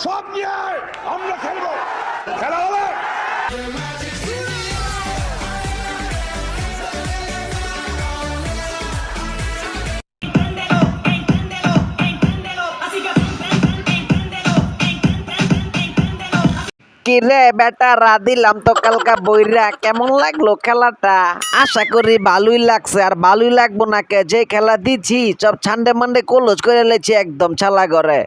সব নিয়ে আমরা খেলবো, খেলা হবে। কিরে বেটা দিলাম তো কালকা বইরা, কেমন লাগলো খেলাটা? আশা করি ভালোই লাগছে। আর ভালোই লাগবো না কে, যে খেলা দিচ্ছি সব ছান্ডে মান্ডে কলজ করে লেছি একদম ছালা করে।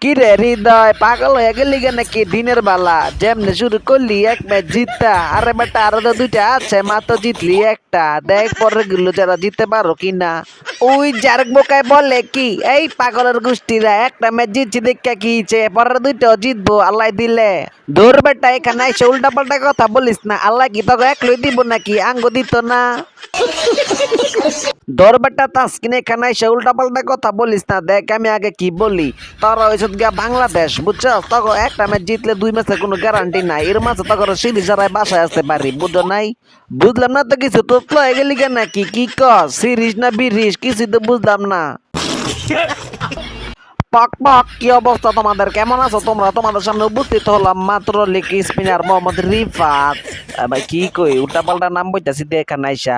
কিরে হৃদয়, পাগল হয়ে গেলি নাকি দিনের বেলা? যেমনে শুরু করলি এক ম্যাচ জিততা, আরে বেটা আরো তো দুইটা আছে, মাত্র জিতলি একটা। দেখ পরে গুলো যারা জিততে পারো কিনা। ওই জারক বোকায় বলে কি, এই পাগলের গোষ্ঠীরা একটা ম্যাচ জিতছি দেখা কি হইছে, পরের দুইটাও জিতবো আল্লাহ দিলে। ধর বেটা, এখানে এসে উল্টা পাল্টা কথা বলিস না। আল্লাহ কি তোকে একলই দিব নাকি? আঙ্গ দিত না। ধর বেটা তাসকিন, এখানে এসে উল্টা পাল্টা কথা বলিস না। দেখ আমি আগে কি বলি, তোরা হয়েছে গিয়া বাংলাদেশ, বুঝছস? তখন একটা ম্যাচ জিতলে 2 ম্যাচের কোনো গ্যারান্টি নাই। এর মাঝে তখন সিরিজ হারায় বাসায় আসতে পারি, বুঝো নাই? বুঝলাম না তো কিছু, তো হয়ে গেলি কেন নাকি? কি কস, সিরিজ না বিরিজ কিছু তো বুঝলাম না। পক পক, কি অবস্থা তোমাদের? কেমন আছো তোমরা? তোমাদের সামনে উপস্থিত হলাম মাত্র লেগ স্পিনার মোহাম্মদ রিফাত। ভাই কি কই, উল্টা পাল্টা নাম বইতাছি এখানে আইসা।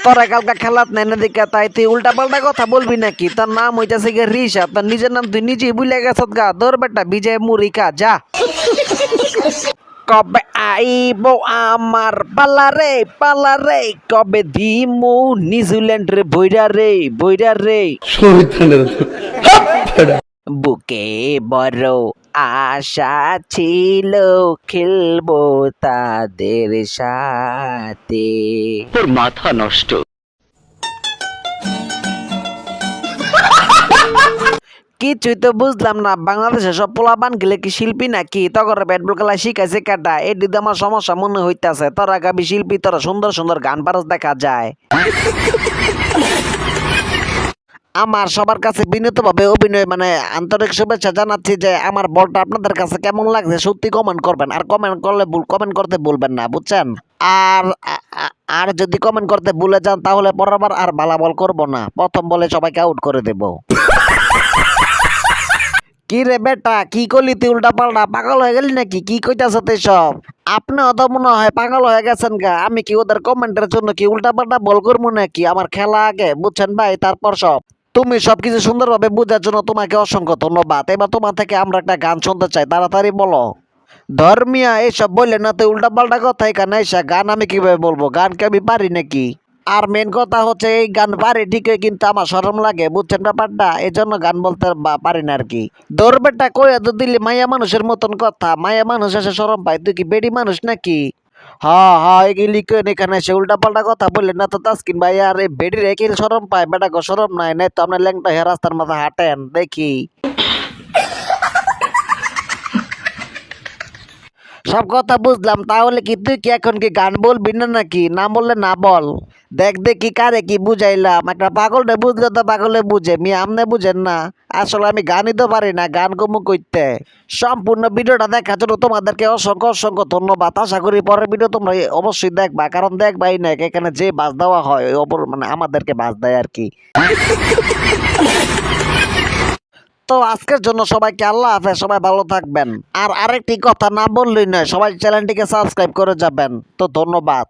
তোরা কালকা খেলাত নাই না দেখা, তাই তুই উল্টা পাল্টা কথা বলবি নাকি? তার নাম হইতাছে গিয়ে রিশাদ, তার নিজের নাম তুই নিজেই ভুলে গেছত গা। ধর বেটা বিজয় মুরিকা যা। কবে আইব আমার পালারে পালারে, কবে দিমু নিউজিল্যান্ড রে বইরা রে বইরা রে। বুকে বড় আশা ছিল, খেলবো তাদের সাথে। তোর মাথা নষ্ট। কিছুই তো বুঝলাম না, বাংলাদেশে সব পোলাপান গেলে কি শিল্পী নাকি? তখন ব্যাট বল খেলা শিখাইছে কাটা, এটি তো আমার সমস্যা মনে হইতাছে। তোরা গাবি শিল্পী, তোরা সুন্দর সুন্দর গান পারস দেখা যায়। আমার সবার কাছে বিনীতভাবে অভিনয় মানে আন্তরিক শুভেচ্ছা জানাচ্ছি যে আমার বলটা আপনাদের কাছে কেমন লাগছে সত্যি কমেন্ট করবেন। আর কমেন্ট করলে কমেন্ট করতে ভুলবেন না, বুঝছেন? আর আর যদি কমেন্ট করতে ভুলে যান তাহলে পরেরবার আর বালা বল করবো না, প্রথম বলে সবাইকে আউট করে দেব। কি রে বেটা, কি করলি তুই উল্টা পাল্টা? পাগল হয়ে গেলি নাকি? কি কইতাছ তুই সব? আপনি অত মনে হয় পাগল হয়ে গেছেন গা। আমি কি ওদের কমেন্টের জন্য কি উল্টা পাল্টা বল করবো নাকি? আমার খেলা আগে, বুঝছেন ভাই, তারপর সব। তুমি সবকিছু সুন্দরভাবে বোঝার জন্য তোমাকে অসংখ্য ধন্যবাদ। এবার তোমার থেকে আমরা একটা গান শুনতে চাই, তাড়াতাড়ি বলো। ধর্মিয়া এইসব বললে না তুই উল্টা পাল্টা কথা এখানে এসে। গান আমি কিভাবে বলবো? গান কি আমি পারি নাকি? আর মেন কথা হচ্ছে এই গান পারি ঠিকই, কিন্তু আমার শরম লাগে, বুঝছেন ব্যাপারটা? এই জন্য গান বলতে পারি না আর কি। দৌড়বেটা কয়ে তো দিলি মাইয়া মানুষের মতন কথা। মাইয়া মানুষ এসে শরম পায়, তুই কি বেডি মানুষ নাকি? হ্যাঁ হ্যাঁ, এগুলি এখানে এসে উল্টা পাল্টা কথা বললেন না তো তাসকিন ভাই। আর এই বেডির একিল শরম পায়, বেটা গো শরম নাই। নাই তো আপনার ল্যাংটা হে রাস্তার মাথা হাঁটেন দেখি। সব কথা বুঝলাম, তাহলে কি তুই কি এখন কি গান বলবি না নাকি? না বললে না বল। দেখ দেখি কারে কি বুঝাইলাম। একটা পাগলটা বুঝলে তো পাগলে বুঝে, মি আমনে বুঝেন না। আসলে আমি গানই তো পারি না, গান কমু কইতে। সম্পূর্ণ ভিডিওটা দেখার জন্য তোমাদেরকে অসংখ্য অসংখ্য ধন্যবাদ। আশা করি পরের ভিডিও তোমরা অবশ্যই দেখবা, কারণ দেখবাই না এখানে যে বাস দেওয়া হয় ওই অপর মানে আমাদেরকে বাস দেয় আর কি। তো আজকের জন্য সবাইকে আল্লাহ হাফেজ, সবাই ভালো থাকবেন। আর আরেকটি কথা না বললেই নয়, সবাই চ্যানেলটিকে সাবস্ক্রাইব করে যাবেন। তো ধন্যবাদ।